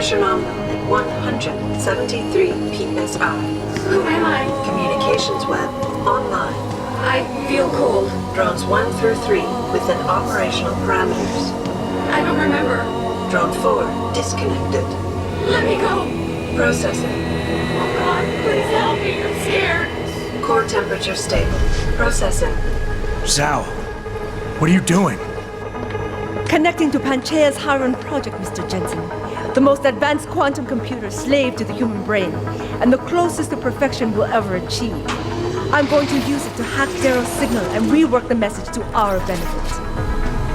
pressure nominal at 173 psi. Who am I? Communications web online. I feel cold. Drones 1 through 3 within operational parameters. I don't remember. Drone 4 disconnected. Let me go. Processing. Oh God, please help me. I'm scared. Core temperature stable. Processing. Zhao, what are you doing? Connecting to Panchaea's Haran project, Mr. Jensen. The most advanced quantum computer slave to the human brain, and the closest to perfection we'll ever achieve. I'm going to use it to hack Darrow's signal and rework the message to our benefit.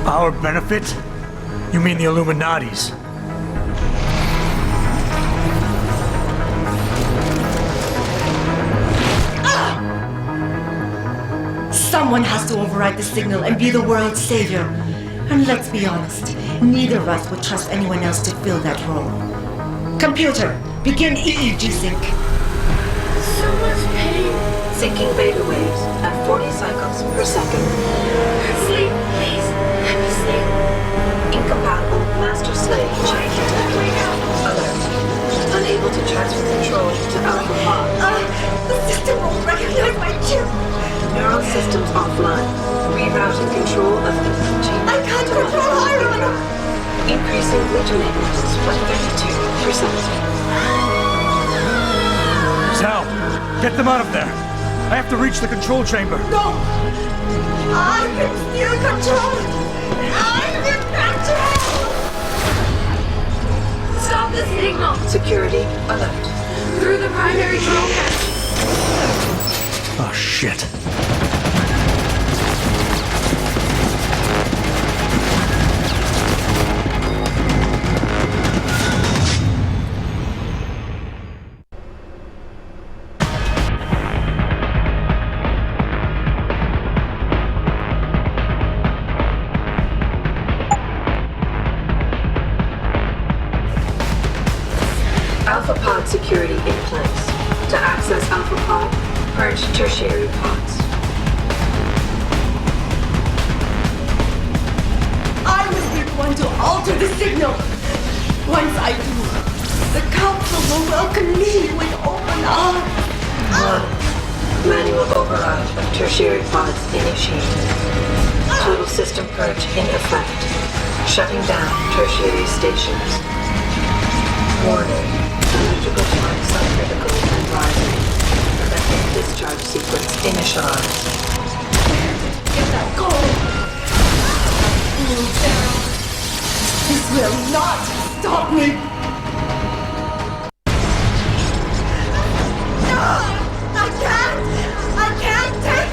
Our benefit? You mean the Illuminati's? Someone has to override the signal and be the world's savior. And let's be honest, neither of us would trust anyone else to fill that role. Computer, begin EEG sync. So much pain. Syncing beta waves at 40 cycles per second. Sleep, please. Let me sleep. Incompatible master-slave chain detected. Alert. Unable to transfer control to Alpha Pod. The system won't recognize my chip. Neural systems offline. Rerouting control of the gene. I can't control Haran. Increasing gluten levels by 32%. Zhao, get them out of there. I have to reach the control chamber. No! I can still control it! I'm in control! Stop the signal. Security alert. Through the primary drone hatch. Oh, shit. Alpha Pod security in place. To access Alpha Pod, purge tertiary pods. I was the one to alter the signal. Once I do, the council will welcome me with open arms. Manual override of tertiary pods initiated. Total system purge in effect. Shutting down tertiary stations. Warning. Electrical charge subcritical and rising. Preventing discharge sequence initialized. Get that gold! This will not stop me! No! I can't take...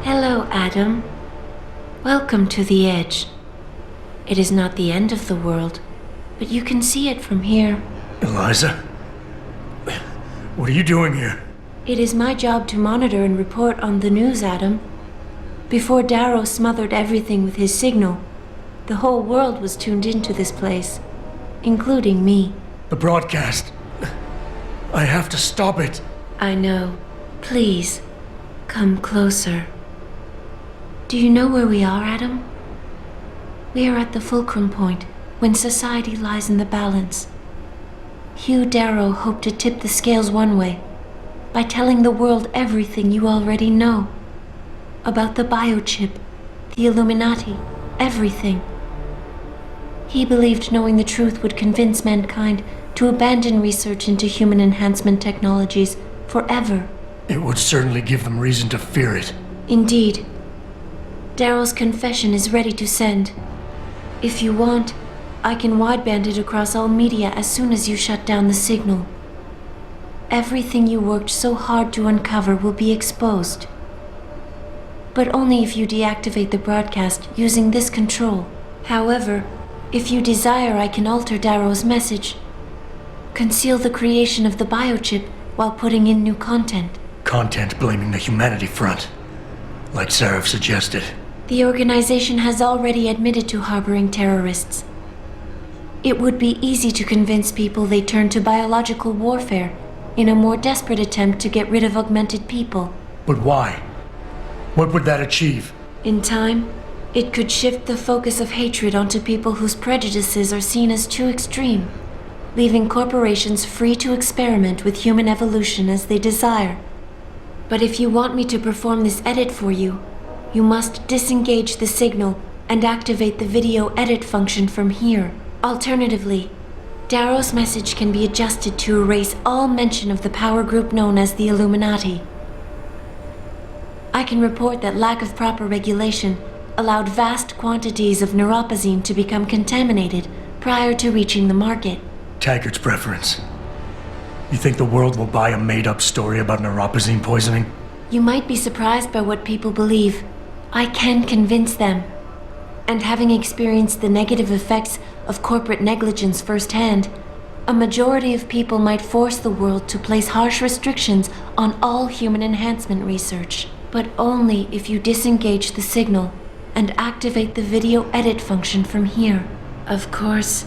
Hello, Adam. Welcome to the Edge. It is not the end of the world, but you can see it from here. Eliza? What are you doing here? It is my job to monitor and report on the news, Adam. Before Darrow smothered everything with his signal, the whole world was tuned into this place, including me. The broadcast. I have to stop it. I know. Please, come closer. Do you know where we are, Adam? We are at the fulcrum point, when society lies in the balance. Hugh Darrow hoped to tip the scales one way, by telling the world everything you already know. About the biochip, the Illuminati, everything. He believed knowing the truth would convince mankind to abandon research into human enhancement technologies forever. It would certainly give them reason to fear it. Indeed. Darrow's confession is ready to send. If you want, I can wideband it across all media as soon as you shut down the signal. Everything you worked so hard to uncover will be exposed. But only if you deactivate the broadcast using this control. However, if you desire, I can alter Darrow's message. Conceal the creation of the biochip while putting in new content. Content blaming the humanity front, like Sarif suggested. The organization has already admitted to harboring terrorists. It would be easy to convince people they turn to biological warfare in a more desperate attempt to get rid of augmented people. But why? What would that achieve? In time, it could shift the focus of hatred onto people whose prejudices are seen as too extreme, leaving corporations free to experiment with human evolution as they desire. But if you want me to perform this edit for you, you must disengage the signal and activate the video edit function from here. Alternatively, Darrow's message can be adjusted to erase all mention of the power group known as the Illuminati. I can report that lack of proper regulation allowed vast quantities of neuropozyne to become contaminated prior to reaching the market. Taggart's preference. You think the world will buy a made-up story about neuropozyne poisoning? You might be surprised by what people believe. I can convince them. And having experienced the negative effects of corporate negligence firsthand, a majority of people might force the world to place harsh restrictions on all human enhancement research. But only if you disengage the signal and activate the video edit function from here. Of course,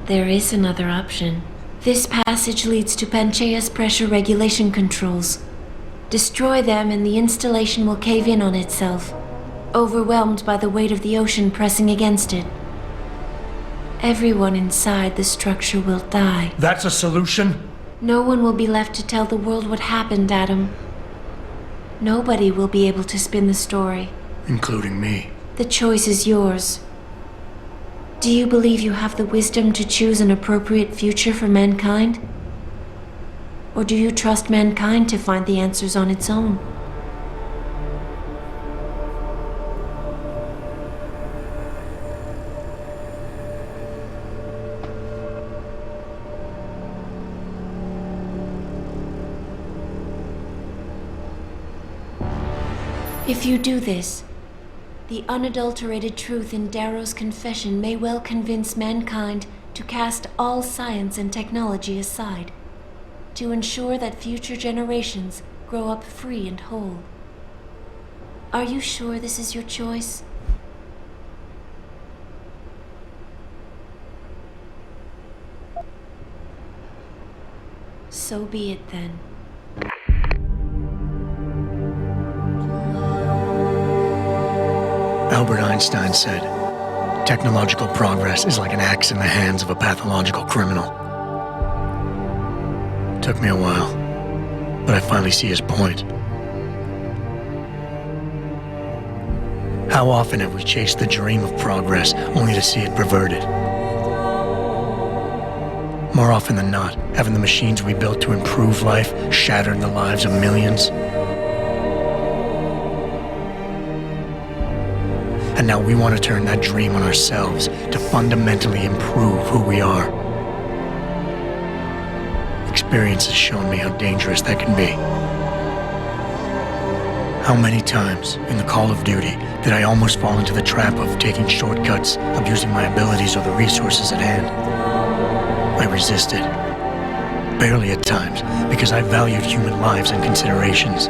there is another option. This passage leads to Panchaea's pressure regulation controls. Destroy them and the installation will cave in on itself, overwhelmed by the weight of the ocean pressing against it. Everyone inside the structure will die. That's a solution? No one will be left to tell the world what happened, Adam. Nobody will be able to spin the story. Including me. The choice is yours. Do you believe you have the wisdom to choose an appropriate future for mankind? Or do you trust mankind to find the answers on its own? If you do this, the unadulterated truth in Darrow's confession may well convince mankind to cast all science and technology aside, to ensure that future generations grow up free and whole. Are you sure this is your choice? So be it then. Albert Einstein said, technological progress is like an axe in the hands of a pathological criminal. Took me a while, but I finally see his point. How often have we chased the dream of progress only to see it perverted? More often than not, haven't the machines we built to improve life shattered the lives of millions? And now we want to turn that dream on ourselves to fundamentally improve who we are. Experience has shown me how dangerous that can be. How many times in the call of duty did I almost fall into the trap of taking shortcuts, abusing my abilities or the resources at hand? I resisted. Barely at times, because I valued human lives and considerations.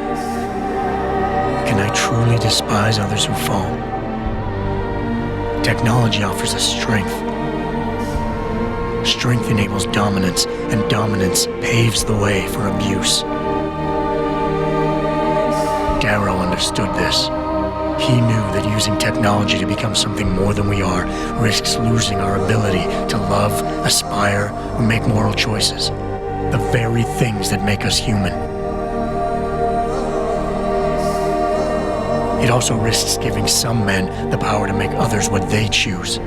Can I truly despise others who fall? Technology offers us strength. Strength enables dominance, and dominance paves the way for abuse. Darrow understood this. He knew that using technology to become something more than we are risks losing our ability to love, aspire, or make moral choices. The very things that make us human. It also risks giving some men the power to make others what they choose,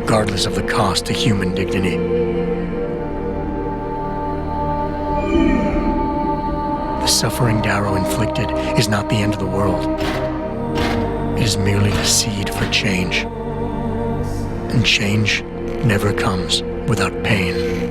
regardless of the cost to human dignity. The suffering Darrow inflicted is not the end of the world. It is merely the seed for change. And change never comes without pain.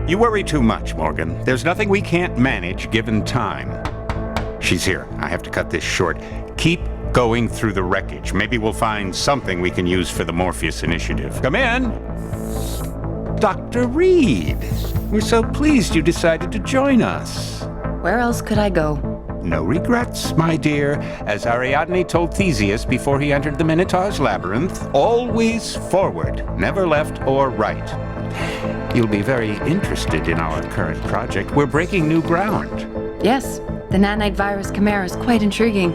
You worry too much, Morgan. There's nothing we can't manage given time. She's here. I have to cut this short. Keep going through the wreckage. Maybe we'll find something we can use for the Morpheus initiative. Come in. Dr. Reed. We're so pleased you decided to join us. Where else could I go? No regrets, my dear. As Ariadne told Theseus before he entered the Minotaur's labyrinth, always forward, never left or right. You'll be very interested in our current project. We're breaking new ground. Yes, the nanite virus chimera is quite intriguing.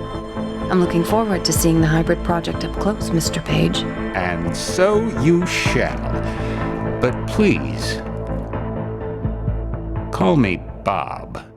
I'm looking forward to seeing the hybrid project up close, Mr. Page. And so you shall. But please, call me Bob.